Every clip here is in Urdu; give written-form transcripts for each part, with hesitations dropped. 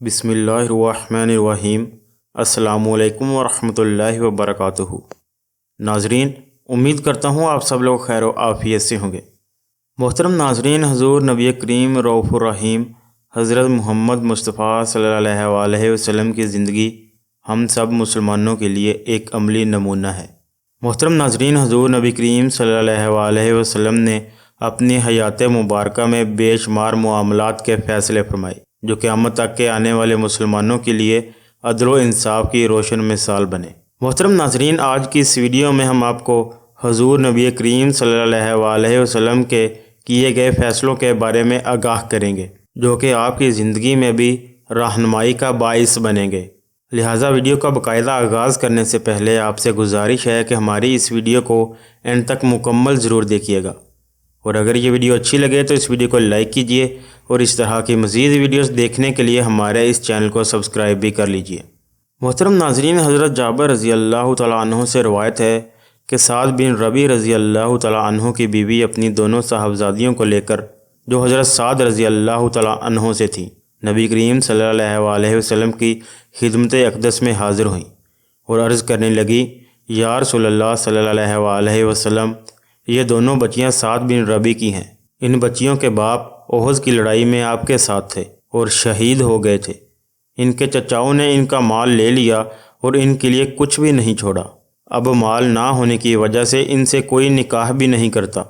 بسم اللہ الرحمن الرحیم۔ السلام علیکم ورحمۃ اللہ وبرکاتہ۔ ناظرین، امید کرتا ہوں آپ سب لوگ خیر و عافیت سے ہوں گے۔ محترم ناظرین، حضور نبی کریم رؤوف الرحیم حضرت محمد مصطفیٰ صلی اللہ علیہ وسلم کی زندگی ہم سب مسلمانوں کے لیے ایک عملی نمونہ ہے۔ محترم ناظرین، حضور نبی کریم صلی اللہ علیہ وسلم نے اپنی حیات مبارکہ میں بے شمار معاملات کے فیصلے فرمائے جو قیامت تک کے آنے والے مسلمانوں کے لیے عدل و انصاف کی روشن مثال بنے۔ محترم ناظرین، آج کی اس ویڈیو میں ہم آپ کو حضور نبی کریم صلی اللہ علیہ وسلم کے کیے گئے فیصلوں کے بارے میں آگاہ کریں گے جو کہ آپ کی زندگی میں بھی رہنمائی کا باعث بنیں گے۔ لہٰذا ویڈیو کا باقاعدہ آغاز کرنے سے پہلے آپ سے گزارش ہے کہ ہماری اس ویڈیو کو اینڈ تک مکمل ضرور دیکھیے گا، اور اگر یہ ویڈیو اچھی لگے تو اس ویڈیو کو لائک کیجئے اور اس طرح کی مزید ویڈیوز دیکھنے کے لیے ہمارے اس چینل کو سبسکرائب بھی کر لیجئے۔ محترم ناظرین، حضرت جابر رضی اللہ تعالیٰ عنہ سے روایت ہے کہ سعد بن ربیع رضی اللہ تعالیٰ عنہ کی بیوی اپنی دونوں صاحبزادیوں کو لے کر جو حضرت سعد رضی اللہ تعالیٰ عنہ سے تھیں، نبی کریم صلی اللہ علیہ وسلم کی خدمت اقدس میں حاضر ہوئیں اور عرض کرنے لگی، یا رسول اللہ صلی اللہ علیہ وسلم، یہ دونوں بچیاں سعد بن ربیع کی ہیں۔ ان بچیوں کے باپ احد کی لڑائی میں آپ کے ساتھ تھے اور شہید ہو گئے تھے۔ ان کے چچاؤں نے ان کا مال لے لیا اور ان کے لیے کچھ بھی نہیں چھوڑا۔ اب مال نہ ہونے کی وجہ سے ان سے کوئی نکاح بھی نہیں کرتا۔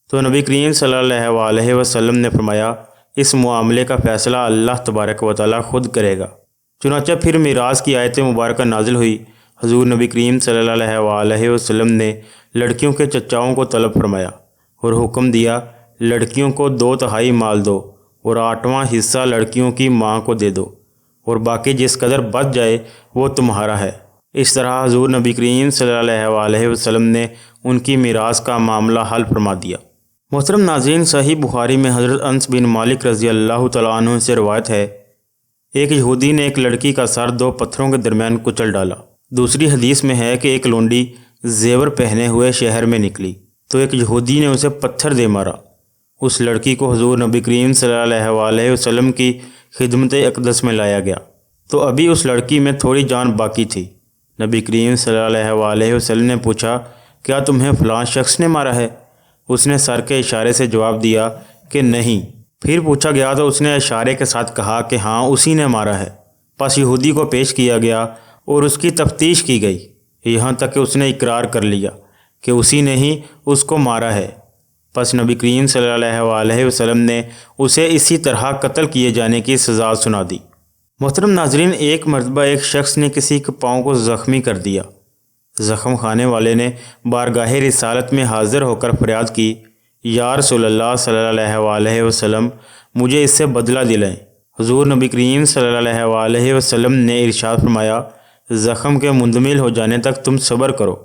تو نبی کریم صلی اللہ علیہ وسلم نے فرمایا، اس معاملے کا فیصلہ اللہ تبارک و تعالیٰ خود کرے گا۔ چنانچہ پھر میراث کی آیت مبارکہ نازل ہوئی۔ حضور نبی کریم صلی اللہ علیہ وسلم نے لڑکیوں کے چچاؤں کو طلب فرمایا اور حکم دیا، لڑکیوں کو 2/3 مال دو اور 8واں حصہ لڑکیوں کی ماں کو دے دو، اور باقی جس قدر بچ جائے وہ تمہارا ہے۔ اس طرح حضور نبی کریم صلی اللہ علیہ وسلم نے ان کی میراث کا معاملہ حل فرما دیا۔ محترم ناظرین، صحیح بخاری میں حضرت انس بن مالک رضی اللہ تعالیٰ عنہ سے روایت ہے، ایک یہودی نے ایک لڑکی کا سر 2 پتھروں کے درمیان کچل ڈالا۔ دوسری حدیث میں ہے کہ ایک لونڈی زیور پہنے ہوئے شہر میں نکلی تو ایک یہودی نے اسے پتھر دے مارا۔ اس لڑکی کو حضور نبی کریم صلی اللہ علیہ وسلم کی خدمت اقدس میں لایا گیا تو ابھی اس لڑکی میں تھوڑی جان باقی تھی۔ نبی کریم صلی اللہ علیہ وسلم نے پوچھا، کیا تمہیں فلاں شخص نے مارا ہے؟ اس نے سر کے اشارے سے جواب دیا کہ نہیں۔ پھر پوچھا گیا تو اس نے اشارے کے ساتھ کہا کہ ہاں، اسی نے مارا ہے۔ پس یہودی کو پیش کیا گیا اور اس کی تفتیش کی گئی، یہاں تک کہ اس نے اقرار کر لیا کہ اسی نے ہی اس کو مارا ہے۔ پس نبی کریم صلی اللہ علیہ وسلم نے اسے اسی طرح قتل کیے جانے کی سزا سنا دی۔ محترم ناظرین، ایک مرتبہ ایک شخص نے کسی کے پاؤں کو زخمی کر دیا۔ زخم خانے والے نے بارگاہ رسالت میں حاضر ہو کر فریاد کی، یا رسول اللہ صلی اللہ علیہ وسلم، مجھے اس سے بدلہ دلائیں۔ حضور نبی کریم صلی اللہ علیہ وسلم نے ارشاد فرمایا، زخم کے مندمل ہو جانے تک تم صبر کرو۔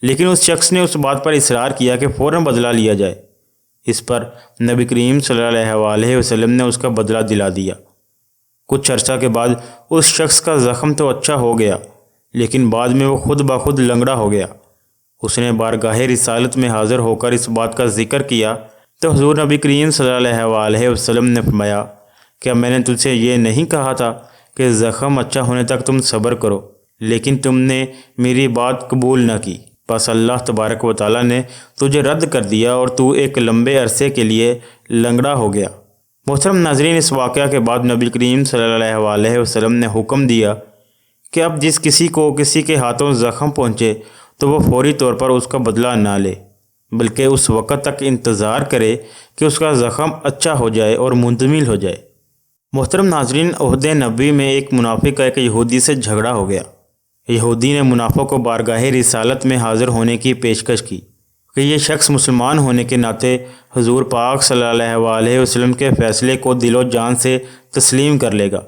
لیکن اس شخص نے اس بات پر اصرار کیا کہ فوراً بدلہ لیا جائے۔ اس پر نبی کریم صلی اللہ علیہ وسلم نے اس کا بدلہ دلا دیا۔ کچھ عرصہ کے بعد اس شخص کا زخم تو اچھا ہو گیا، لیکن بعد میں وہ خود بخود لنگڑا ہو گیا۔ اس نے بارگاہ رسالت میں حاضر ہو کر اس بات کا ذکر کیا تو حضور نبی کریم صلی اللہ علیہ وسلم نے فرمایا، کیا میں نے تجھ سے یہ نہیں کہا تھا کہ زخم اچھا ہونے تک تم صبر کرو؟ لیکن تم نے میری بات قبول نہ کی، بس اللہ تبارک و تعالیٰ نے تجھے رد کر دیا اور تو ایک لمبے عرصے کے لیے لنگڑا ہو گیا۔ محترم ناظرین، اس واقعہ کے بعد نبی کریم صلی اللہ علیہ وسلم نے حکم دیا کہ اب جس کسی کو کسی کے ہاتھوں زخم پہنچے تو وہ فوری طور پر اس کا بدلہ نہ لے، بلکہ اس وقت تک انتظار کرے کہ اس کا زخم اچھا ہو جائے اور منتمل ہو جائے۔ محترم ناظرین، عہد نبوی میں ایک منافق کا ایک یہودی سے جھگڑا ہو گیا۔ یہودی نے منافق کو بارگاہ رسالت میں حاضر ہونے کی پیشکش کی کہ یہ شخص مسلمان ہونے کے ناطے حضور پاک صلی اللہ علیہ وسلم کے فیصلے کو دل و جان سے تسلیم کر لے گا،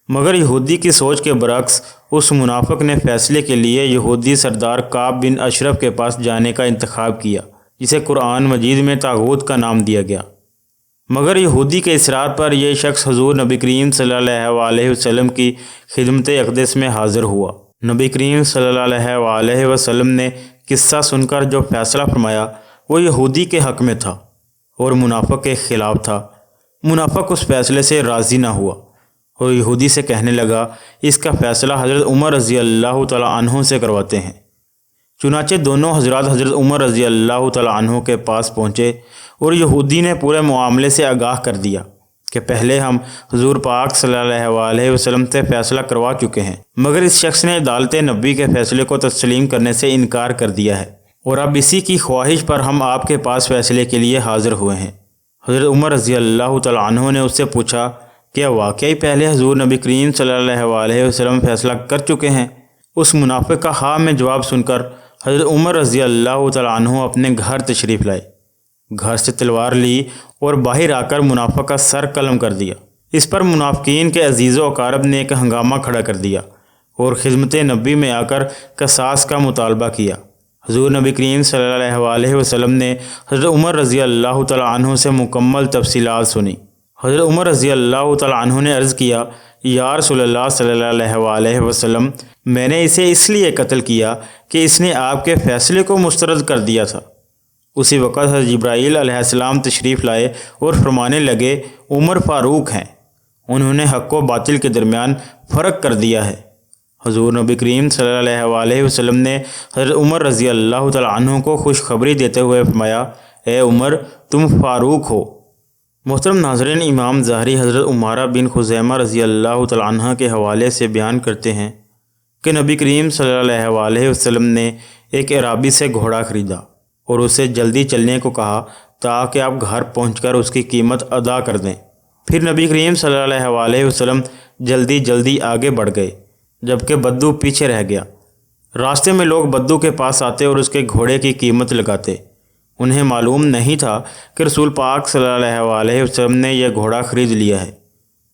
مگر یہودی کی سوچ کے برعکس اس منافق نے فیصلے کے لیے یہودی سردار کعب بن اشرف کے پاس جانے کا انتخاب کیا، جسے قرآن مجید میں طاغوت کا نام دیا گیا۔ مگر یہودی کے اصرار پر یہ شخص حضور نبی کریم صلی اللہ علیہ وسلم کی خدمت اقدس میں حاضر ہوا۔ نبی کریم صلی اللہ علیہ وسلم نے قصہ سن کر جو فیصلہ فرمایا وہ یہودی کے حق میں تھا اور منافق کے خلاف تھا۔ منافق اس فیصلے سے راضی نہ ہوا اور یہودی سے کہنے لگا اس کا فیصلہ حضرت عمر رضی اللہ تعالیٰ عنہ سے کرواتے ہیں۔ چنانچہ دونوں حضرات حضرت عمر رضی اللہ تعالیٰ عنہ کے پاس پہنچے اور یہودی نے پورے معاملے سے آگاہ کر دیا کہ پہلے ہم حضور پاک صلی اللہ علیہ وسلم سے فیصلہ کروا چکے ہیں، مگر اس شخص نے عدالت نبی کے فیصلے کو تسلیم کرنے سے انکار کر دیا ہے، اور اب اسی کی خواہش پر ہم آپ کے پاس فیصلے کے لیے حاضر ہوئے ہیں۔ حضرت عمر رضی اللہ تعالیٰ عنہ نے اس سے پوچھا کیا واقعی پہلے حضور نبی کریم صلی اللہ علیہ وسلم فیصلہ کر چکے ہیں؟ اس منافق کا ہاں میں جواب سن کر حضرت عمر رضی اللہ تعالیٰ عنہ اپنے گھر تشریف لائے، گھر سے تلوار لی اور باہر آ کر منافق کا سر قلم کر دیا۔ اس پر منافقین کے عزیز و اقارب نے ایک ہنگامہ کھڑا کر دیا اور خدمت نبی میں آ کر قصاص کا مطالبہ کیا۔ حضور نبی کریم صلی اللہ علیہ وسلم نے حضرت عمر رضی اللہ تعالیٰ عنہ سے مکمل تفصیلات سنی۔ حضرت عمر رضی اللہ تعالیٰ عنہ نے عرض کیا یا رسول اللہ صلی اللہ علیہ وسلم، میں نے اسے اس لیے قتل کیا کہ اس نے آپ کے فیصلے کو مسترد کر دیا تھا۔ اسی وقت حضرت جبرائیل علیہ السلام تشریف لائے اور فرمانے لگے عمر فاروق ہیں، انہوں نے حق و باطل کے درمیان فرق کر دیا ہے۔ حضور نبی کریم صلی اللہ علیہ وسلم نے حضرت عمر رضی اللہ تعالیٰ عنہ کو خوشخبری دیتے ہوئے فرمایا اے عمر تم فاروق ہو۔ محترم ناظرین، امام ظاہری حضرت عمارہ بن خزیمہ رضی اللہ تعالیٰ عنہ کے حوالے سے بیان کرتے ہیں کہ نبی کریم صلی اللہ علیہ وسلم نے ایک عرابی سے گھوڑا خریدا اور اسے جلدی چلنے کو کہا تاکہ آپ گھر پہنچ کر اس کی قیمت ادا کر دیں۔ پھر نبی کریم صلی اللہ علیہ وسلم جلدی آگے بڑھ گئے جبکہ بدو پیچھے رہ گیا۔ راستے میں لوگ بدو کے پاس آتے اور اس کے گھوڑے کی قیمت لگاتے۔ انہیں معلوم نہیں تھا کہ رسول پاک صلی اللہ علیہ وسلم نے یہ گھوڑا خرید لیا ہے۔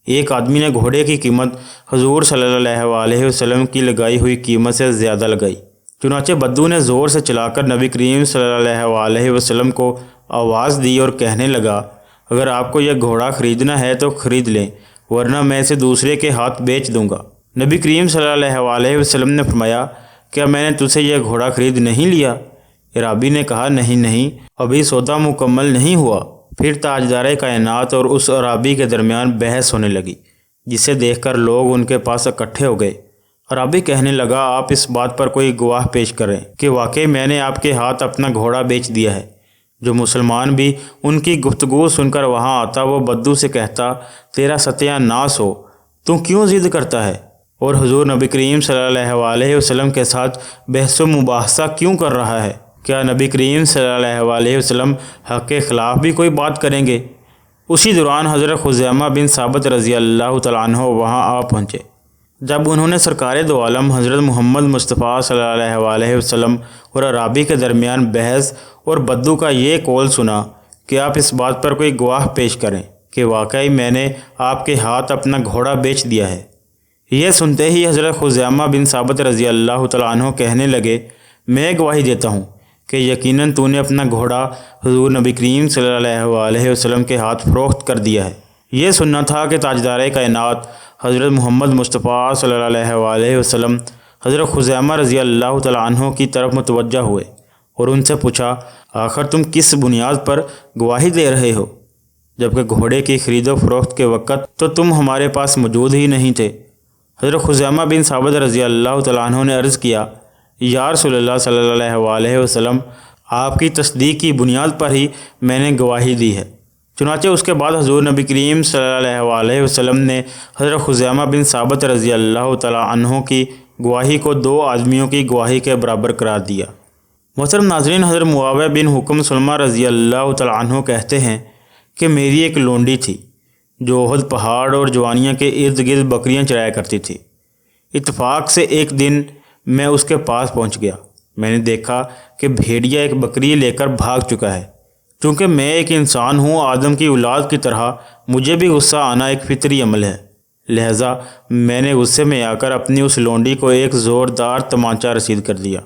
ایک آدمی نے گھوڑے کی قیمت حضور صلی اللہ علیہ وسلم کی لگائی ہوئی قیمت سے زیادہ لگائی، چنانچہ بدو نے زور سے چلا کر نبی کریم صلی اللہ علیہ وسلم کو آواز دی اور کہنے لگا اگر آپ کو یہ گھوڑا خریدنا ہے تو خرید لیں ورنہ میں اسے دوسرے کے ہاتھ بیچ دوں گا۔ نبی کریم صلی اللہ علیہ وسلم نے فرمایا کیا میں نے تجھ سے یہ گھوڑا خرید نہیں لیا؟ عرابی نے کہا نہیں، ابھی سودا مکمل نہیں ہوا۔ پھر تاجدار کائنات اور اس عرابی کے درمیان بحث ہونے لگی جسے دیکھ کر لوگ ان کے پاس اکٹھے ہو گئے۔ عرابی کہنے لگا آپ اس بات پر کوئی گواہ پیش کریں کہ واقعی میں نے آپ کے ہاتھ اپنا گھوڑا بیچ دیا ہے۔ جو مسلمان بھی ان کی گفتگو سن کر وہاں آتا وہ بدو سے کہتا تیرا ستیہ ناس ہو، تو کیوں ضد کرتا ہے اور حضور نبی کریم صلی اللہ علیہ وسلم کے ساتھ بحث و مباحثہ کیوں کر رہا ہے؟ کیا نبی کریم صلی اللہ علیہ وسلم حق کے خلاف بھی کوئی بات کریں گے؟ اسی دوران حضرت خزیمہ بن ثابت رضی اللہ تعالیٰ عنہ وہاں آ پہنچے۔ جب انہوں نے سرکار دو عالم حضرت محمد مصطفیٰ صلی اللہ علیہ وسلم اور عرابی کے درمیان بحث اور بدو کا یہ قول سنا کہ آپ اس بات پر کوئی گواہ پیش کریں کہ واقعی میں نے آپ کے ہاتھ اپنا گھوڑا بیچ دیا ہے، یہ سنتے ہی حضرت خزیمہ بن ثابت رضی اللہ تعالیٰ عنہ کہنے لگے میں گواہی دیتا ہوں کہ یقیناً تو نے اپنا گھوڑا حضور نبی کریم صلی اللہ علیہ وسلم کے ہاتھ فروخت کر دیا ہے۔ یہ سننا تھا کہ تاجدار کائنات حضرت محمد مصطفیٰ صلی اللہ علیہ وسلم حضرت خزیمہ رضی اللہ تعالیٰ عنہ کی طرف متوجہ ہوئے اور ان سے پوچھا آخر تم کس بنیاد پر گواہی دے رہے ہو جبکہ گھوڑے کی خرید و فروخت کے وقت تو تم ہمارے پاس موجود ہی نہیں تھے؟ حضرت خزیمہ بن ثابت رضی اللہ تعالیٰ عنہ نے عرض کیا یا رسول اللہ صلی اللہ علیہ وسلم آپ کی تصدیق کی بنیاد پر ہی میں نے گواہی دی ہے۔ چنانچہ اس کے بعد حضور نبی کریم صلی اللہ علیہ وسلم نے حضرت خزیمہ بن ثابت رضی اللہ تعالیٰ عنہ کی گواہی کو دو آدمیوں کی گواہی کے برابر قرار دیا۔ محترم ناظرین، حضرت معاویہ بن حکم سلمہ رضی اللہ تعالیٰ عنہ کہتے ہیں کہ میری ایک لونڈی تھی جو احد پہاڑ اور جوانیاں کے ارد گرد بکریاں چرایا کرتی تھی۔ اتفاق سے ایک دن میں اس کے پاس پہنچ گیا۔ میں نے دیکھا کہ بھیڑیا ایک بکری لے کر بھاگ چکا ہے۔ چونکہ میں ایک انسان ہوں آدم کی اولاد کی طرح، مجھے بھی غصہ آنا ایک فطری عمل ہے، لہٰذا میں نے غصے میں آ کر اپنی اس لونڈی کو ایک زوردار تمانچہ رسید کر دیا۔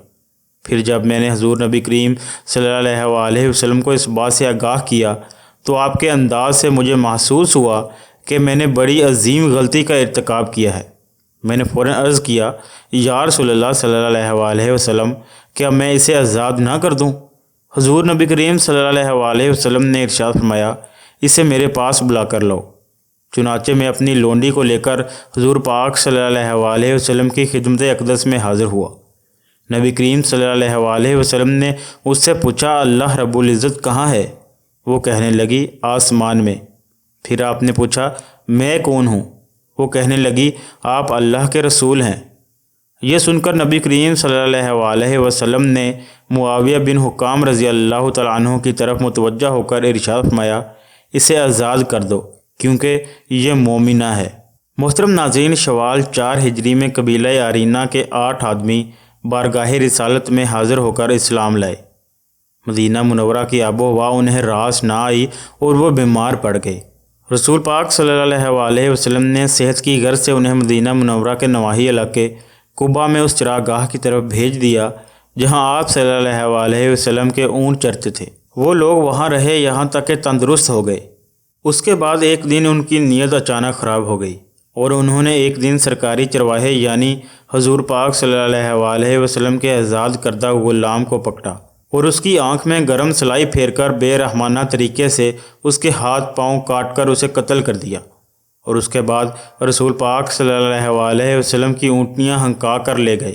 پھر جب میں نے حضور نبی کریم صلی اللہ علیہ وسلم کو اس بات سے آگاہ کیا تو آپ کے انداز سے مجھے محسوس ہوا کہ میں نے بڑی عظیم غلطی کا ارتکاب کیا ہے۔ میں نے فوراً عرض کیا یا رسول اللہ صلی اللہ علیہ وسلم کیا میں اسے آزاد نہ کر دوں؟ حضور نبی کریم صلی اللہ علیہ وسلم نے ارشاد فرمایا اسے میرے پاس بلا کر لاؤ۔ چنانچہ میں اپنی لونڈی کو لے کر حضور پاک صلی اللہ علیہ وسلم کی خدمت اقدس میں حاضر ہوا۔ نبی کریم صلی اللہ علیہ وسلم نے اس سے پوچھا، اللہ رب العزت کہاں ہے؟ وہ کہنے لگی، آسمان میں۔ پھر آپ نے پوچھا، میں کون ہوں؟ وہ کہنے لگی، آپ اللہ کے رسول ہیں۔ یہ سن کر نبی کریم صلی اللہ علیہ وسلم نے معاویہ بن حکام رضی اللہ تعالیٰ عنہ کی طرف متوجہ ہو کر ارشاد فرمایا، اسے آزاد کر دو کیونکہ یہ مومنہ ہے۔ محترم ناظرین، شوال 4 ہجری میں قبیلہ آرینہ کے 8 آدمی بارگاہ رسالت میں حاضر ہو کر اسلام لائے۔ مدینہ منورہ کی آب و ہوا انہیں راس نہ آئی اور وہ بیمار پڑ گئے۔ رسول پاک صلی اللہ علیہ وسلم نے صحت کی غرض سے انہیں مدینہ منورہ کے نواحی علاقے قباء میں اس چراگاہ کی طرف بھیج دیا جہاں آپ صلی اللہ علیہ وسلم کے اونٹ چرتے تھے۔ وہ لوگ وہاں رہے یہاں تک کہ تندرست ہو گئے۔ اس کے بعد ایک دن ان کی نیت اچانک خراب ہو گئی اور انہوں نے ایک دن سرکاری چرواہے یعنی حضور پاک صلی اللہ علیہ وسلم کے آزاد کردہ غلام کو پکڑا اور اس کی آنکھ میں گرم سلائی پھیر کر بے رحمانہ طریقے سے اس کے ہاتھ پاؤں کاٹ کر اسے قتل کر دیا، اور اس کے بعد رسول پاک صلی اللہ علیہ وسلم کی اونٹنیاں ہنکا کر لے گئے۔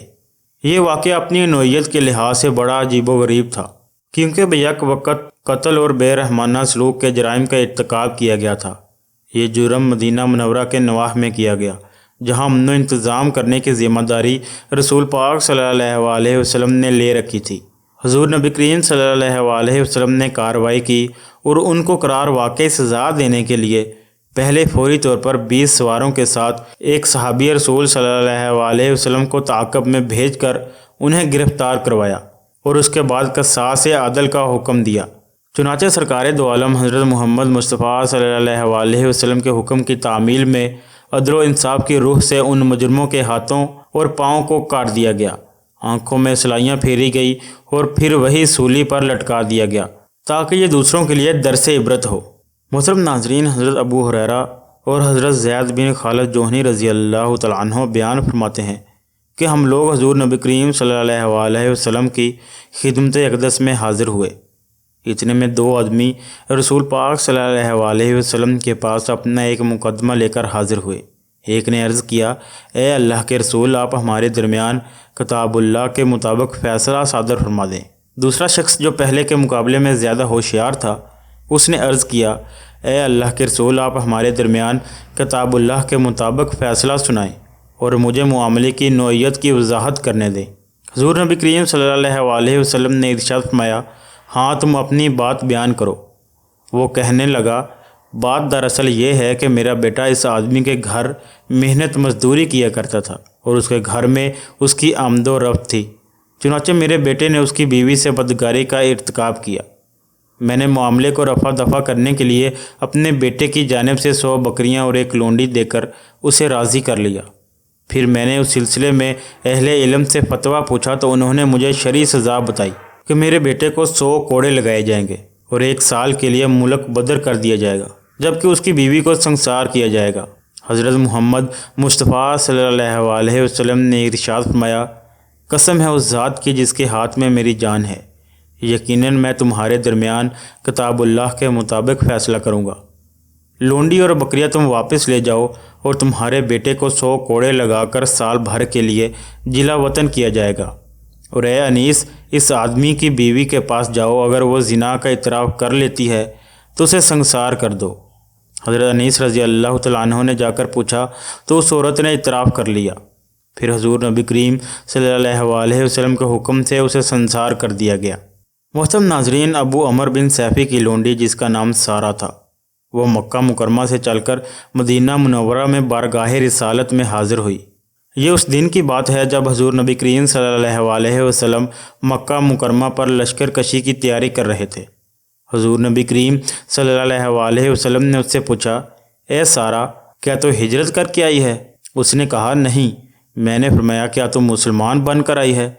یہ واقعہ اپنی نوعیت کے لحاظ سے بڑا عجیب و غریب تھا، کیونکہ بیک وقت قتل اور بے رحمانہ سلوک کے جرائم کا ارتکاب کیا گیا تھا۔ یہ جرم مدینہ منورہ کے نواح میں کیا گیا، جہاں امن و انتظام کرنے کی ذمہ داری رسول پاک صلی اللہ علیہ وسلم نے لے رکھی تھی۔ حضور نبی کریم صلی اللہ علیہ وسلم نے کارروائی کی اور ان کو قرار واقعی سزا دینے کے لیے پہلے فوری طور پر 20 سواروں کے ساتھ ایک صحابی رسول صلی اللہ علیہ وسلم کو تعاقب میں بھیج کر انہیں گرفتار کروایا اور اس کے بعد قصاص عدل کا حکم دیا۔ چنانچہ سرکار دو عالم حضرت محمد مصطفیٰ صلی اللہ علیہ وسلم کے حکم کی تعمیل میں عدل و انصاف کی روح سے ان مجرموں کے ہاتھوں اور پاؤں کو کاٹ دیا گیا، آنکھوں میں سلائیاں پھیری گئی اور پھر وہی سولی پر لٹکا دیا گیا تاکہ یہ دوسروں کے لیے درس عبرت ہو۔ محترم ناظرین، حضرت ابو ہریرہ اور حضرت زید بن خالد جوہنی رضی اللہ تعالیٰ عنہ بیان فرماتے ہیں کہ ہم لوگ حضور نبی کریم صلی اللہ علیہ وسلم کی خدمت اقدس میں حاضر ہوئے۔ اتنے میں 2 آدمی رسول پاک صلی اللہ علیہ وسلم کے پاس اپنا ایک مقدمہ لے کر حاضر ہوئے۔ ایک نے عرض کیا، اے اللہ کے رسول، آپ ہمارے درمیان کتاب اللہ کے مطابق فیصلہ صادر فرما دیں۔ دوسرا شخص جو پہلے کے مقابلے میں زیادہ ہوشیار تھا، اس نے عرض کیا، اے اللہ کے رسول، آپ ہمارے درمیان کتاب اللہ کے مطابق فیصلہ سنائیں اور مجھے معاملے کی نوعیت کی وضاحت کرنے دیں۔ حضور نبی کریم صلی اللہ علیہ وسلم نے ارشاد فرمایا، ہاں تم اپنی بات بیان کرو۔ وہ کہنے لگا، بات دراصل یہ ہے کہ میرا بیٹا اس آدمی کے گھر محنت مزدوری کیا کرتا تھا اور اس کے گھر میں اس کی آمد و رفت تھی۔ چنانچہ میرے بیٹے نے اس کی بیوی سے بدکاری کا ارتکاب کیا۔ میں نے معاملے کو رفع دفع کرنے کے لیے اپنے بیٹے کی جانب سے 100 بکریاں اور ایک لونڈی دے کر اسے راضی کر لیا۔ پھر میں نے اس سلسلے میں اہل علم سے فتویٰ پوچھا تو انہوں نے مجھے شرعی سزا بتائی کہ میرے بیٹے کو 100 کوڑے لگائے جائیں گے اور 1 سال کے لیے ملک بدر کر دیا جائے گا، جبکہ اس کی بیوی کو سنسار کیا جائے گا۔ حضرت محمد مصطفیٰ صلی اللہ علیہ وسلم نے ارشاد فرمایا، قسم ہے اس ذات کی جس کے ہاتھ میں میری جان ہے، یقیناً میں تمہارے درمیان کتاب اللہ کے مطابق فیصلہ کروں گا۔ لونڈی اور بکریاں تم واپس لے جاؤ اور تمہارے بیٹے کو 100 کوڑے لگا کر سال بھر کے لیے جلا وطن کیا جائے گا۔ اور اے انیس، اس آدمی کی بیوی کے پاس جاؤ، اگر وہ زنا کا اعتراف کر لیتی ہے تو اسے سنسار کر دو۔ حضرت انیس رضی اللہ تعالیٰ عنہ نے جا کر پوچھا تو اس عورت نے اعتراف کر لیا۔ پھر حضور نبی کریم صلی اللہ علیہ وسلم کے حکم سے اسے سنسار کر دیا گیا۔ محترم ناظرین، ابو عمر بن سیفی کی لونڈی جس کا نام سارہ تھا، وہ مکہ مکرمہ سے چل کر مدینہ منورہ میں بارگاہ رسالت میں حاضر ہوئی۔ یہ اس دن کی بات ہے جب حضور نبی کریم صلی اللہ علیہ وسلم مکہ مکرمہ پر لشکر کشی کی تیاری کر رہے تھے۔ حضور نبی کریم صلی اللہ علیہ وسلم نے اس سے پوچھا، اے سارہ، کیا تو ہجرت کر کے آئی ہے؟ اس نے کہا، نہیں۔ میں نے فرمایا، کیا تم مسلمان بن کر آئی ہے؟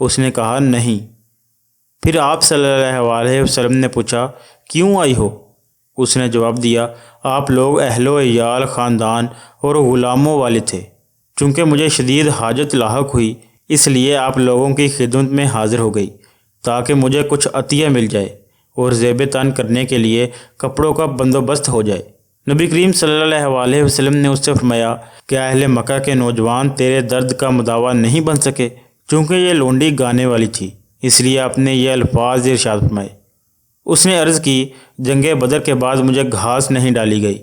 اس نے کہا، نہیں۔ پھر آپ صلی اللہ علیہ وسلم نے پوچھا، کیوں آئی ہو؟ اس نے جواب دیا، آپ لوگ اہل و عیال، خاندان اور غلاموں والے تھے، چونکہ مجھے شدید حاجت لاحق ہوئی، اس لیے آپ لوگوں کی خدمت میں حاضر ہو گئی تاکہ مجھے کچھ عطیہ مل جائے اور زیب تن کرنے کے لیے کپڑوں کا بندوبست ہو جائے۔ نبی کریم صلی اللہ علیہ وسلم نے اس سے فرمایا کہ اہل مکہ کے نوجوان تیرے درد کا مداوا نہیں بن سکے؟ چونکہ یہ لونڈی گانے والی تھی، اس لیے آپ نے یہ الفاظ ارشاد فرمائے۔ اس نے عرض کی، جنگ بدر کے بعد مجھے گھاس نہیں ڈالی گئی۔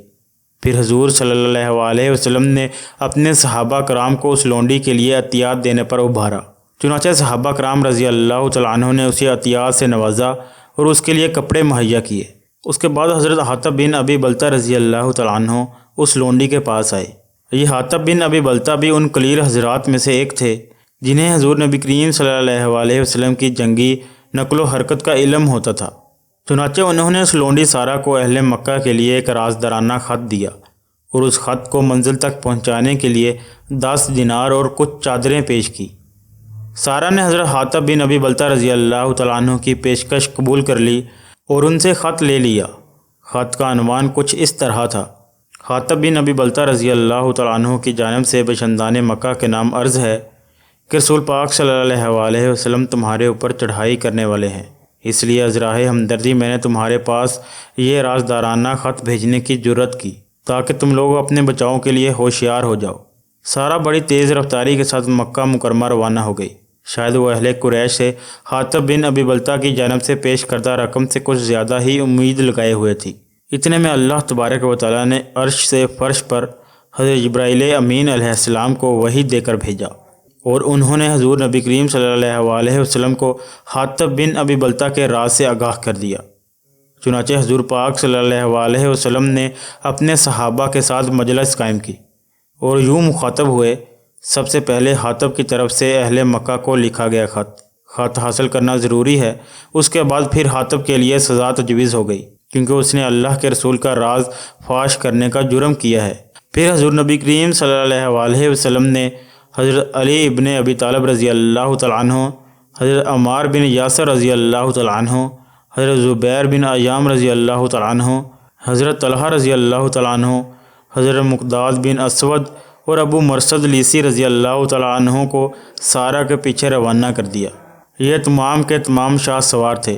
پھر حضور صلی اللہ علیہ وسلم نے اپنے صحابہ کرام کو اس لونڈی کے لیے عطیات دینے پر ابھارا۔ چنانچہ صحابہ کرام رضی اللہ تعالیٰ عنہ نے اسے عطیات سے نوازا اور اس کے لیے کپڑے مہیا کیے۔ اس کے بعد حضرت حاطب بن ابی بلتہ رضی اللہ تعالیٰ عنہ اس لونڈی کے پاس آئے۔ یہ حاطب بن ابی بلتہ بھی ان قلیل حضرات میں سے ایک تھے جنہیں حضور نبی کریم صلی اللہ علیہ وسلم کی جنگی نقل و حرکت کا علم ہوتا تھا۔ چنانچہ انہوں نے اس لونڈی سارہ کو اہل مکہ کے لیے ایک رازدارانہ خط دیا اور اس خط کو منزل تک پہنچانے کے لیے 10 دینار اور کچھ چادریں پیش کی۔ سارہ نے حضرت حاطب بن ابی بلتہ رضی اللہ تعالیٰ عنہ کی پیشکش قبول کر لی اور ان سے خط لے لیا۔ خط کا عنوان کچھ اس طرح تھا: حاطب بن ابی بلتہ رضی اللہ تعالیٰ عنہ کی جانب سے بشندان مکہ کے نام عرض ہے کہ رسول پاک صلی اللہ علیہ وسلم تمہارے اوپر چڑھائی کرنے والے ہیں، اس لیے ازراہ ہمدردی میں نے تمہارے پاس یہ رازدارانہ خط بھیجنے کی جرت کی تاکہ تم لوگ اپنے بچاؤ کے لیے ہوشیار ہو جاؤ۔ سارہ بڑی تیز رفتاری کے ساتھ مکہ مکرمہ روانہ ہو گئی۔ شاید وہ اہل قریش سے حاطب بن ابی بلتہ کی جانب سے پیش کردہ رقم سے کچھ زیادہ ہی امید لگائے ہوئے تھی۔ اتنے میں اللہ تبارک و تعالیٰ نے عرش سے فرش پر حضرت جبرائیل امین علیہ السلام کو وحی دے کر بھیجا اور انہوں نے حضور نبی کریم صلی اللہ علیہ وسلم کو حاطب بن ابی بلتہ کے راز سے آگاہ کر دیا۔ چنانچہ حضور پاک صلی اللہ علیہ وسلم نے اپنے صحابہ کے ساتھ مجلس قائم کی اور یوں مخاطب ہوئے: سب سے پہلے حاطب کی طرف سے اہل مکہ کو لکھا گیا خط حاصل کرنا ضروری ہے۔ اس کے بعد پھر حاطب کے لیے سزا تجویز ہو گئی کیونکہ اس نے اللہ کے رسول کا راز فاش کرنے کا جرم کیا ہے۔ پھر حضور نبی کریم صلی اللہ علیہ وسلم نے حضرت علی ابن ابی طالب رضی اللہ تعالیٰ عنہ، حضرت عمار بن یاسر رضی اللہ تعالیٰ عنہ، حضرت زبیر بن ایام رضی اللہ تعالیٰ عنہ، حضرت طلحہ رضی اللہ تعالیٰ عنہ، حضرت مقداد بن اسود اور ابو مرثد لیسی رضی اللہ تعالیٰ عنہ کو سارہ کے پیچھے روانہ کر دیا۔ یہ تمام کے تمام شاہ سوار تھے۔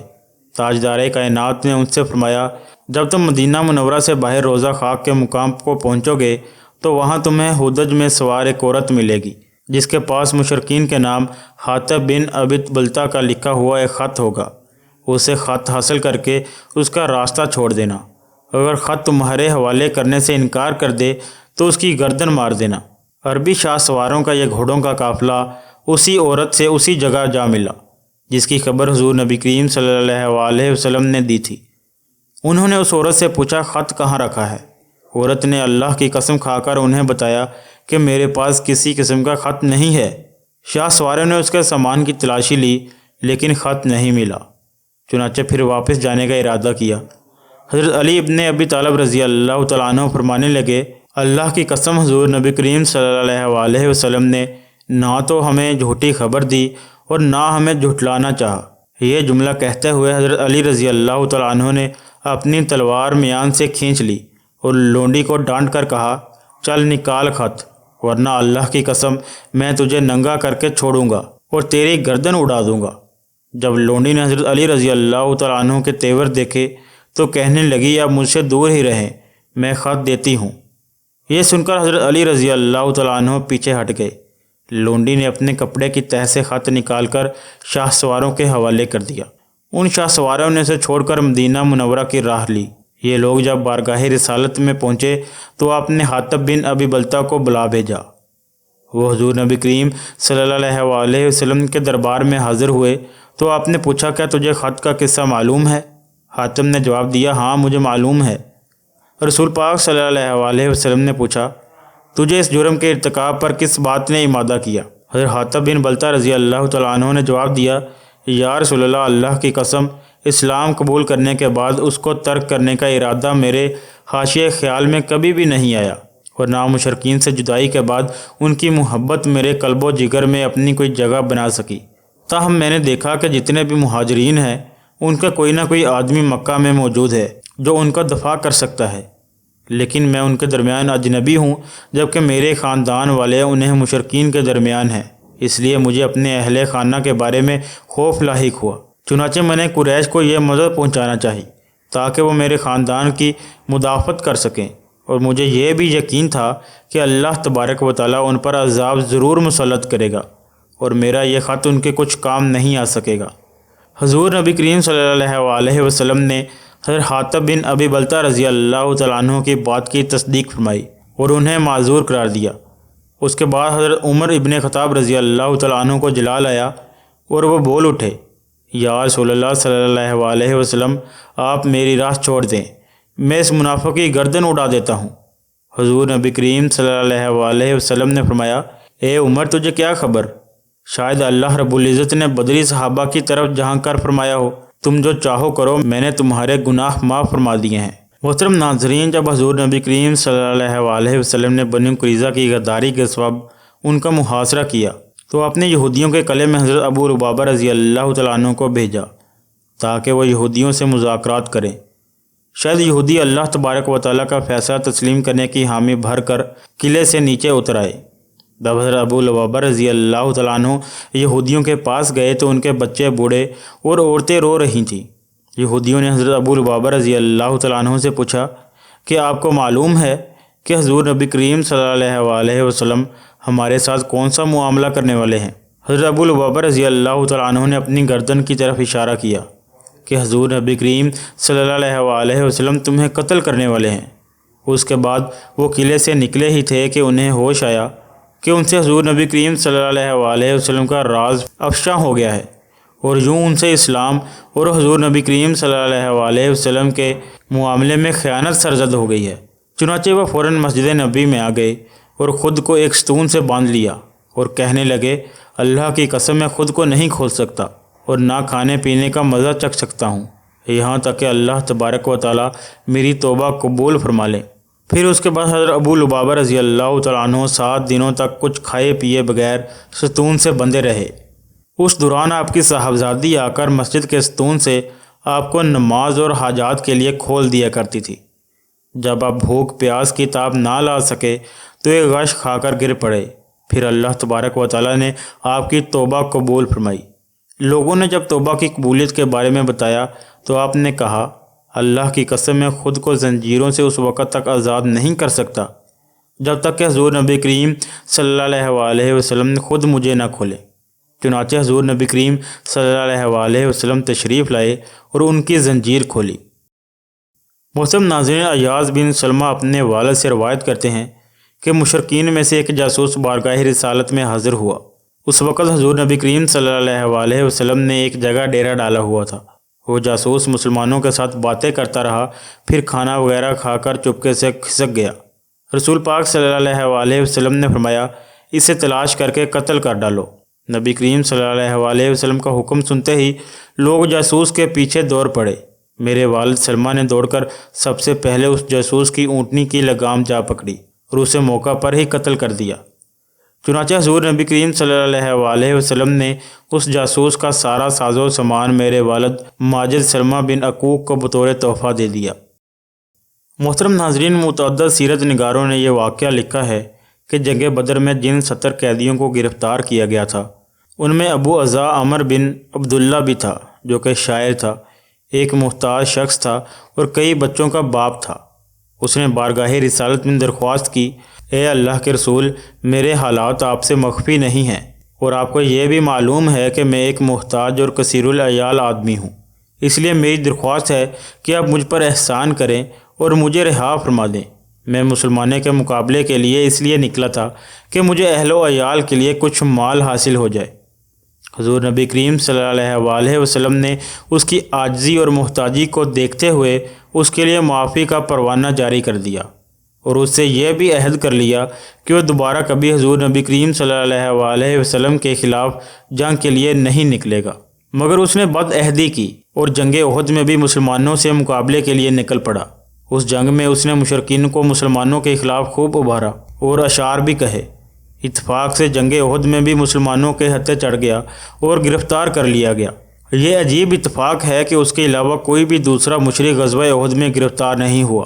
تاجدار کائنات نے ان سے فرمایا، جب تم مدینہ منورہ سے باہر روضہ خاک کے مقام کو پہنچو گے تو وہاں تمہیں ہودج میں سوار ایک عورت ملے گی جس کے پاس مشرکین کے نام حاطب بن ابی بلتہ کا لکھا ہوا ایک خط ہوگا۔ اسے خط حاصل کر کے اس کا راستہ چھوڑ دینا۔ اگر خط تمہارے حوالے کرنے سے انکار کر دے تو اس کی گردن مار دینا۔ عربی شاہ سواروں کا یہ گھوڑوں کا قافلہ اسی عورت سے اسی جگہ جا ملا جس کی خبر حضور نبی کریم صلی اللہ علیہ وسلم نے دی تھی۔ انہوں نے اس عورت سے پوچھا، خط کہاں رکھا ہے؟ عورت نے اللہ کی قسم کھا کر انہیں بتایا کہ میرے پاس کسی قسم کا خط نہیں ہے۔ شاہ سواروں نے اس کے سامان کی تلاشی لی لیکن خط نہیں ملا۔ چنانچہ پھر واپس جانے کا ارادہ کیا۔ حضرت علی ابن ابی طالب رضی اللہ تعالیٰ عنہ فرمانے لگے، اللہ کی قسم حضور نبی کریم صلی اللہ علیہ وسلم نے نہ تو ہمیں جھوٹی خبر دی اور نہ ہمیں جھٹلانا چاہا۔ یہ جملہ کہتے ہوئے حضرت علی رضی اللہ تعالیٰ عنہ نے اپنی تلوار میان سے کھینچ لی اور لونڈی کو ڈانٹ کر کہا، چل نکال خط، ورنہ اللہ کی قسم میں تجھے ننگا کر کے چھوڑوں گا اور تیری گردن اڑا دوں گا۔ جب لونڈی نے حضرت علی رضی اللہ تعالیٰ عنہ کے تیور دیکھے تو کہنے لگی، اب مجھ سے دور ہی رہیں، میں خط دیتی ہوں۔ یہ سن کر حضرت علی رضی اللہ تعالیٰ عنہ پیچھے ہٹ گئے۔ لونڈی نے اپنے کپڑے کی تہہ سے خط نکال کر شاہ سواروں کے حوالے کر دیا۔ ان شاہ سواروں نے اسے چھوڑ کر مدینہ منورہ کی راہ لی۔ یہ لوگ جب بارگاہ رسالت میں پہنچے تو آپ نے حاطب بن ابی بلتہ کو بلا بھیجا۔ وہ حضور نبی کریم صلی اللہ علیہ وسلم کے دربار میں حاضر ہوئے تو آپ نے پوچھا، کیا تجھے خط کا قصہ معلوم ہے؟ حاطب نے جواب دیا، ہاں مجھے معلوم ہے۔ رسول پاک صلی اللہ علیہ وسلم نے پوچھا، تجھے اس جرم کے ارتکاب پر کس بات نے امادہ کیا؟ حضرت حاطب بن بلتہ رضی اللہ تعالیٰ عنہ نے جواب دیا، یا رسول اللہ، اللہ کی قسم اسلام قبول کرنے کے بعد اس کو ترک کرنے کا ارادہ میرے حاشیے خیال میں کبھی بھی نہیں آیا، اور نہ مشرکین سے جدائی کے بعد ان کی محبت میرے قلب و جگر میں اپنی کوئی جگہ بنا سکی۔ تاہم میں نے دیکھا کہ جتنے بھی مہاجرین ہیں ان کا کوئی نہ کوئی آدمی مکہ میں موجود ہے جو ان کا دفاع کر سکتا ہے، لیکن میں ان کے درمیان اجنبی ہوں، جبکہ میرے خاندان والے انہیں مشرکین کے درمیان ہیں، اس لیے مجھے اپنے اہل خانہ کے بارے میں خوف لاحق ہوا۔ چنانچہ میں نے قریش کو یہ مدد پہنچانا چاہی تاکہ وہ میرے خاندان کی مدافعت کر سکیں۔ اور مجھے یہ بھی یقین تھا کہ اللہ تبارک و تعالیٰ ان پر عذاب ضرور مسلط کرے گا اور میرا یہ خط ان کے کچھ کام نہیں آ سکے گا۔ حضور نبی کریم صلی اللہ علیہ وسلم نے حضرت حاطب بن ابی بلتہ رضی اللہ تعالیٰ عنہ کی بات کی تصدیق فرمائی اور انہیں معذور قرار دیا۔ اس کے بعد حضرت عمر ابن خطاب رضی اللہ تعالیٰ عنہ کو جلال آیا اور وہ بول اٹھے، یا رسول اللہ صلی اللہ علیہ وسلم، آپ میری راہ چھوڑ دیں، میں اس منافق کی گردن اڑا دیتا ہوں۔ حضور نبی کریم صلی اللہ علیہ وسلم نے فرمایا، اے عمر، تجھے کیا خبر؟ شاید اللہ رب العزت نے بدری صحابہ کی طرف جھانک کر فرمایا ہو، تم جو چاہو کرو، میں نے تمہارے گناہ معاف فرما دیے ہیں۔ محترم ناظرین، جب حضور نبی کریم صلی اللہ علیہ وسلم نے بنی قریظہ کی غداری کے سبب ان کا محاصرہ کیا تو آپ نے یہودیوں کے قلعے میں حضرت ابو لبابہ رضی اللہ تعالیٰ عنہ کو بھیجا تاکہ وہ یہودیوں سے مذاکرات کریں۔ شاید یہودی اللہ تبارک و تعالیٰ کا فیصلہ تسلیم کرنے کی حامی بھر کر قلعے سے نیچے اتر آئے۔ جب حضرت ابو لبابہ رضی اللہ تعالیٰ عنہ یہودیوں کے پاس گئے تو ان کے بچے، بوڑھے اور عورتیں رو رہی تھیں۔ یہودیوں نے حضرت ابو لبابہ رضی اللہ تعالیٰ عنہ سے پوچھا کہ آپ کو معلوم ہے کہ حضور نبی کریم صلی اللہ علیہ وسلم ہمارے ساتھ کون سا معاملہ کرنے والے ہیں؟ حضرت ابو لبابہ رضی اللہ تعالیٰ عنہ نے اپنی گردن کی طرف اشارہ کیا کہ حضور نبی کریم صلی اللہ علیہ وسلم تمہیں قتل کرنے والے ہیں۔ اس کے بعد وہ قلعے سے نکلے ہی تھے کہ انہیں ہوش آیا کہ ان سے حضور نبی کریم صلی اللہ علیہ وسلم کا راز افشاں ہو گیا ہے اور یوں ان سے اسلام اور حضور نبی کریم صلی اللہ علیہ وسلم کے معاملے میں خیانت سرزد ہو گئی ہے۔ چنانچہ وہ فوراً مسجد نبی میں آ گئے اور خود کو ایک ستون سے باندھ لیا اور کہنے لگے، اللہ کی قسم میں خود کو نہیں کھول سکتا اور نہ کھانے پینے کا مزہ چکھ سکتا ہوں، یہاں تک کہ اللہ تبارک و تعالیٰ میری توبہ قبول فرما لے۔ پھر اس کے بعد حضرت ابو لبابہ رضی اللہ تعالیٰ عنہ 7 دنوں تک کچھ کھائے پیے بغیر ستون سے بندھے رہے۔ اس دوران آپ کی صاحبزادی آ کر مسجد کے ستون سے آپ کو نماز اور حاجات کے لیے کھول دیا کرتی تھی۔ جب آپ بھوک پیاس کی تاب نہ لا سکے تو ایک غش کھا کر گر پڑے۔ پھر اللہ تبارک و تعالیٰ نے آپ کی توبہ قبول فرمائی۔ لوگوں نے جب توبہ کی قبولیت کے بارے میں بتایا تو آپ نے کہا، اللہ کی قسم میں خود کو زنجیروں سے اس وقت تک آزاد نہیں کر سکتا جب تک کہ حضور نبی کریم صلی اللہ علیہ وسلم خود مجھے نہ کھولے۔ چنانچہ حضور نبی کریم صلی اللہ علیہ وسلم تشریف لائے اور ان کی زنجیر کھولی۔ محترم ناظرین، ایاز بن سلمہ اپنے والد سے روایت کرتے ہیں کہ مشرکین میں سے ایک جاسوس بارگاہ رسالت میں حاضر ہوا۔ اس وقت حضور نبی کریم صلی اللہ علیہ وسلم نے ایک جگہ ڈیرا ڈالا ہوا تھا۔ وہ جاسوس مسلمانوں کے ساتھ باتیں کرتا رہا، پھر کھانا وغیرہ کھا کر چپکے سے کھسک گیا۔ رسول پاک صلی اللہ علیہ وسلم نے فرمایا، اسے تلاش کر کے قتل کر ڈالو۔ نبی کریم صلی اللہ علیہ وسلم کا حکم سنتے ہی لوگ جاسوس کے پیچھے دوڑ پڑے۔ میرے والد سلمہ نے دوڑ کر سب سے پہلے اس جاسوس کی اونٹنی کی لگام جا پکڑی اور اسے موقع پر ہی قتل کر دیا۔ چنانچہ حضور نبی کریم صلی اللہ علیہ وسلم نے اس جاسوس کا سارا ساز و سامان میرے والد ماجد سلمہ بن عقوق کو بطور تحفہ دے دیا۔ محترم ناظرین، متعدد سیرت نگاروں نے یہ واقعہ لکھا ہے کہ جنگ بدر میں جن 70 قیدیوں کو گرفتار کیا گیا تھا ان میں ابو عزا عمر بن عبداللہ بھی تھا جو کہ شاعر تھا، ایک محتاج شخص تھا اور کئی بچوں کا باپ تھا۔ اس نے بارگاہ رسالت میں درخواست کی، اے اللہ کے رسول، میرے حالات آپ سے مخفی نہیں ہیں اور آپ کو یہ بھی معلوم ہے کہ میں ایک محتاج اور کثیر العیال آدمی ہوں، اس لیے میری درخواست ہے کہ آپ مجھ پر احسان کریں اور مجھے رہا فرما دیں۔ میں مسلمانوں کے مقابلے کے لیے اس لیے نکلا تھا کہ مجھے اہل و عیال کے لیے کچھ مال حاصل ہو جائے۔ حضور نبی کریم صلی اللہ علیہ وسلم نے اس کی عاجزی اور محتاجی کو دیکھتے ہوئے اس کے لیے معافی کا پروانہ جاری کر دیا اور اس سے یہ بھی عہد کر لیا کہ وہ دوبارہ کبھی حضور نبی کریم صلی اللہ علیہ وسلم کے خلاف جنگ کے لیے نہیں نکلے گا۔ مگر اس نے بد عہدی کی اور جنگ احد میں بھی مسلمانوں سے مقابلے کے لیے نکل پڑا۔ اس جنگ میں اس نے مشرکین کو مسلمانوں کے خلاف خوب ابھارا اور اشعار بھی کہے۔ اتفاق سے جنگ احد میں بھی مسلمانوں کے ہتھے چڑھ گیا اور گرفتار کر لیا گیا۔ یہ عجیب اتفاق ہے کہ اس کے علاوہ کوئی بھی دوسرا مشرک غزوہ احد میں گرفتار نہیں ہوا۔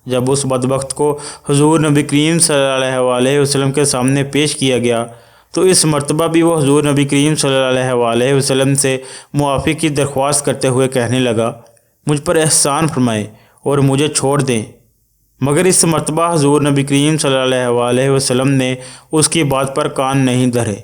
جب اس بدبخت کو حضور نبی کریم صلی اللہ علیہ وسلم کے سامنے پیش کیا گیا تو اس مرتبہ بھی وہ حضور نبی کریم صلی اللہ علیہ وسلم سے معافی کی درخواست کرتے ہوئے کہنے لگا، مجھ پر احسان فرمائیں اور مجھے چھوڑ دیں، مگر اس مرتبہ حضور نبی کریم صلی اللہ علیہ وسلم نے اس کی بات پر کان نہیں دھرے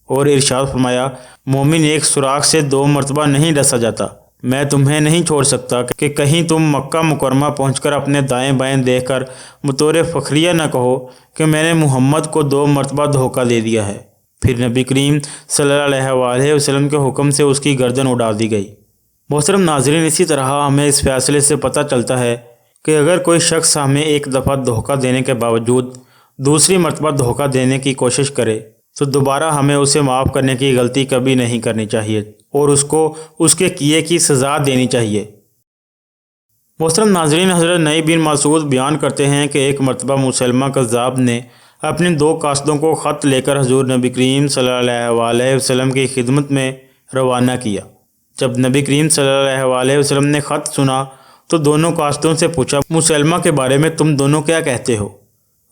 اور ارشاد فرمایا، مومن ایک سوراخ سے 2 مرتبہ نہیں ڈسا جاتا۔ میں تمہیں نہیں چھوڑ سکتا کہ کہیں تم مکہ مکرمہ پہنچ کر اپنے دائیں بائیں دیکھ کر بطور فخریہ نہ کہو کہ میں نے محمد کو 2 مرتبہ دھوکہ دے دیا ہے۔ پھر نبی کریم صلی اللہ علیہ وسلم کے حکم سے اس کی گردن اڑا دی گئی۔ محترم ناظرین، اسی طرح ہمیں اس فیصلے سے پتہ چلتا ہے کہ اگر کوئی شخص ہمیں ایک دفعہ دھوکہ دینے کے باوجود دوسری مرتبہ دھوکہ دینے کی کوشش کرے تو دوبارہ ہمیں اسے معاف کرنے کی غلطی کبھی نہیں کرنی چاہیے اور اس کو اس کے کیے کی سزا دینی چاہیے۔ محترم ناظرین، حضرت نعیم بن مسعود بیان کرتے ہیں کہ ایک مرتبہ مسلمہ کذاب نے اپنے 2 قاصدوں کو خط لے کر حضور نبی کریم صلی اللہ علیہ وسلم کی خدمت میں روانہ کیا۔ جب نبی کریم صلی اللہ علیہ وسلم نے خط سنا تو دونوں قاصدوں سے پوچھا، مسلمہ کے بارے میں تم دونوں کیا کہتے ہو؟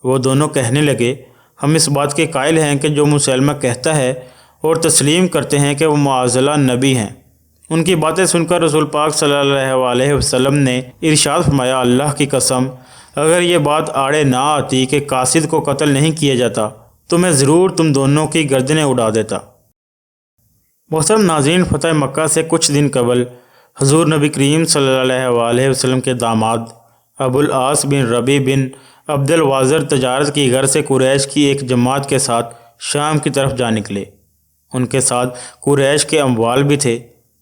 وہ دونوں کہنے لگے، ہم اس بات کے قائل ہیں کہ جو مسلمہ کہتا ہے اور تسلیم کرتے ہیں کہ وہ معاذ اللہ نبی ہیں۔ ان کی باتیں سن کر رسول پاک صلی اللہ علیہ وسلم نے ارشاد فرمایا، اللہ کی قسم، اگر یہ بات آڑے نہ آتی کہ قاصد کو قتل نہیں کیا جاتا تو میں ضرور تم دونوں کی گردنیں اڑا دیتا۔ محترم ناظرین، فتح مکہ سے کچھ دن قبل حضور نبی کریم صلی اللہ علیہ وسلم کے داماد ابو العاص بن ربیع بن عبد الوازر تجارت کی غرض سے قریش کی ایک جماعت کے ساتھ شام کی طرف جا نکلے۔ ان کے ساتھ قریش کے اموال بھی تھے۔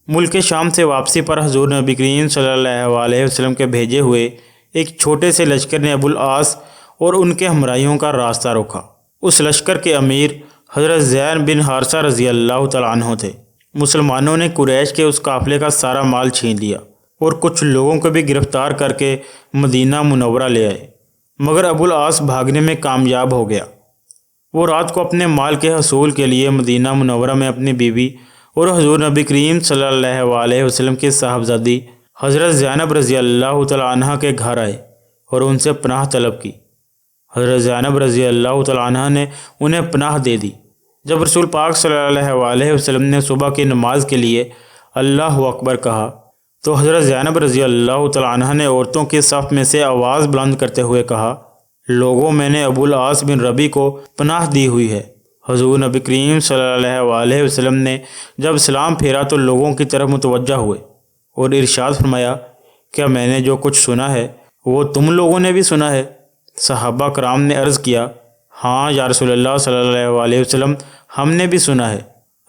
ملک شام سے واپسی پر حضور نبی کریم صلی اللہ علیہ وسلم کے بھیجے ہوئے ایک چھوٹے سے لشکر نے ابو العاص اور ان کے ہمراہیوں کا راستہ روکا۔ اس لشکر کے امیر حضرت زید بن حارثہ رضی اللہ تعالیٰ عنہ تھے۔ مسلمانوں نے قریش کے اس قافلے کا سارا مال چھین لیا اور کچھ لوگوں کو بھی گرفتار کر کے مدینہ منورہ لے آئے، مگر ابو العاص بھاگنے میں کامیاب ہو گیا۔ وہ رات کو اپنے مال کے حصول کے لیے مدینہ منورہ میں اپنی بیوی اور حضور نبی کریم صلی اللہ علیہ وسلم کی صاحبزادی حضرت زینب رضی اللہ تعالیٰ عنہ کے گھر آئے اور ان سے پناہ طلب کی۔ حضرت زینب رضی اللہ تعالیٰ عنہ نے انہیں پناہ دے دی۔ جب رسول پاک صلی اللہ علیہ وسلم نے صبح کی نماز کے لیے اللہ اکبر کہا تو حضرت زینب رضی اللہ تعالیٰ عنہ نے عورتوں کے صف میں سے آواز بلند کرتے ہوئے کہا، لوگوں، میں نے ابو العاص بن ربیع کو پناہ دی ہوئی ہے۔ حضور نبی کریم صلی اللہ علیہ وسلم نے جب سلام پھیرا تو لوگوں کی طرف متوجہ ہوئے اور ارشاد فرمایا، کیا میں نے جو کچھ سنا ہے وہ تم لوگوں نے بھی سنا ہے؟ صحابہ کرام نے عرض کیا، ہاں یا رسول اللہ صلی اللہ علیہ وسلم، ہم نے بھی سنا ہے۔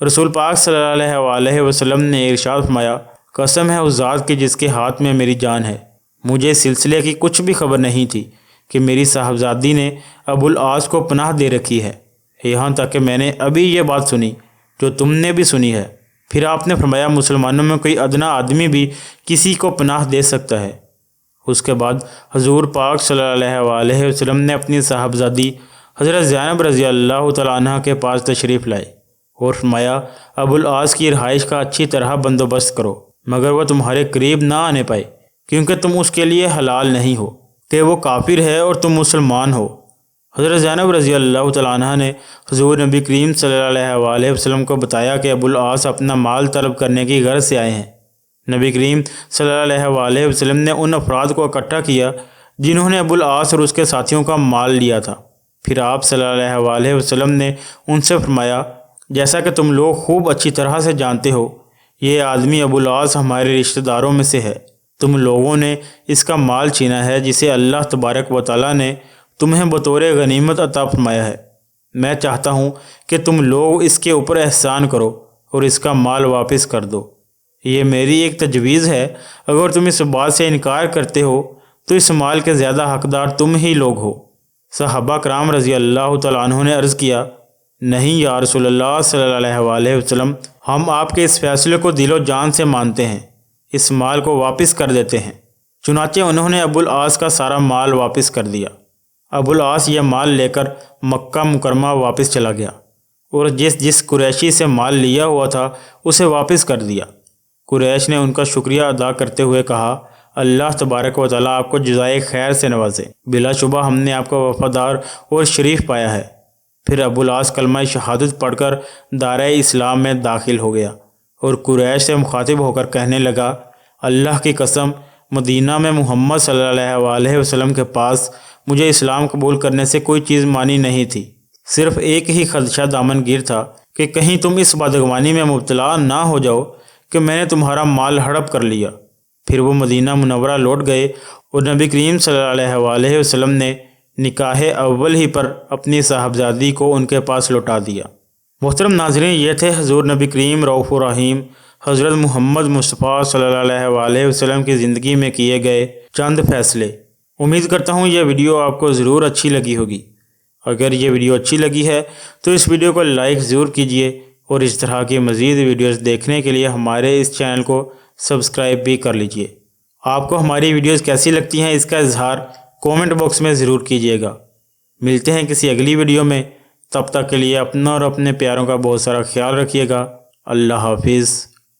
رسول پاک صلی اللہ علیہ وسلم نے ارشاد فرمایا، قسم ہے اس ذات کی جس کے ہاتھ میں میری جان ہے، مجھے اس سلسلے کی کچھ بھی خبر نہیں تھی کہ میری صاحبزادی نے ابو العاص کو پناہ دے رکھی ہے، یہاں تک کہ میں نے ابھی یہ بات سنی جو تم نے بھی سنی ہے۔ پھر آپ نے فرمایا، مسلمانوں میں کوئی ادنا آدمی بھی کسی کو پناہ دے سکتا ہے۔ اس کے بعد حضور پاک صلی اللہ علیہ وسلم نے اپنی صاحبزادی حضرت زینب رضی اللہ تعالیٰ عنہ کے پاس تشریف لائے اور فرمایا، ابو العاص کی رہائش کا اچھی طرح بندوبست کرو، مگر وہ تمہارے قریب نہ آنے پائے، کیونکہ تم اس کے لیے حلال نہیں ہو کہ وہ کافر ہے اور تم مسلمان ہو۔ حضرت زینب رضی اللہ تعالیٰ عنہ نے حضور نبی کریم صلی اللہ علیہ وسلم کو بتایا کہ ابو العاص اپنا مال طلب کرنے کی غرض سے آئے ہیں۔ نبی کریم صلی اللہ علیہ وسلم نے ان افراد کو اکٹھا کیا جنہوں نے ابو العاص اور اس کے ساتھیوں کا مال لیا تھا۔ پھر آپ صلی اللہ علیہ وسلم نے ان سے فرمایا، جیسا کہ تم لوگ خوب اچھی طرح سے جانتے ہو، یہ آدمی ابو العاص ہمارے رشتہ داروں میں سے ہے۔ تم لوگوں نے اس کا مال چھینا ہے جسے اللہ تبارک و تعالیٰ نے تمہیں بطور غنیمت عطا فرمایا ہے۔ میں چاہتا ہوں کہ تم لوگ اس کے اوپر احسان کرو اور اس کا مال واپس کر دو۔ یہ میری ایک تجویز ہے، اگر تم اس بات سے انکار کرتے ہو تو اس مال کے زیادہ حقدار تم ہی لوگ ہو۔ صحابہ کرام رضی اللہ تعالیٰ عنہ نے عرض کیا، نہیں یا رسول اللہ صلی اللہ علیہ وسلم، ہم آپ کے اس فیصلے کو دل و جان سے مانتے ہیں، اس مال کو واپس کر دیتے ہیں۔ چنانچہ انہوں نے ابو العاص کا سارا مال واپس کر دیا۔ ابو العاص یہ مال لے کر مکہ مکرمہ واپس چلا گیا اور جس قریشی سے مال لیا ہوا تھا اسے واپس کر دیا۔ قریش نے ان کا شکریہ ادا کرتے ہوئے کہا، اللہ تبارک و تعالیٰ آپ کو جزائے خیر سے نوازے، بلا شبہ ہم نے آپ کو وفادار اور شریف پایا ہے۔ پھر ابو العاص کلمہ شہادت پڑھ کر دائرہ اسلام میں داخل ہو گیا اور قریش سے مخاطب ہو کر کہنے لگا، اللہ کی قسم، مدینہ میں محمد صلی اللہ علیہ وسلم کے پاس مجھے اسلام قبول کرنے سے کوئی چیز مانی نہیں تھی، صرف ایک ہی خدشہ دامن گیر تھا کہ کہیں تم اس بدگمانی میں مبتلا نہ ہو جاؤ کہ میں نے تمہارا مال ہڑپ کر لیا۔ پھر وہ مدینہ منورہ لوٹ گئے اور نبی کریم صلی اللہ علیہ وسلم نے نکاح اول ہی پر اپنی صاحبزادی کو ان کے پاس لوٹا دیا۔ محترم ناظرین، یہ تھے حضور نبی کریم رؤوف الرحیم حضرت محمد مصطفیٰ صلی اللہ علیہ وسلم کی زندگی میں کیے گئے چند فیصلے۔ امید کرتا ہوں یہ ویڈیو آپ کو ضرور اچھی لگی ہوگی۔ اگر یہ ویڈیو اچھی لگی ہے تو اس ویڈیو کو لائک ضرور کیجئے اور اس طرح کی مزید ویڈیوز دیکھنے کے لیے ہمارے اس چینل کو سبسکرائب بھی کر لیجئے۔ آپ کو ہماری ویڈیوز کیسی لگتی ہیں اس کا اظہار کومنٹ باکس میں ضرور کیجئے گا۔ ملتے ہیں کسی اگلی ویڈیو میں، تب تک کے لیے اپنا اور اپنے پیاروں کا بہت سارا خیال رکھیے گا۔ اللہ حافظ۔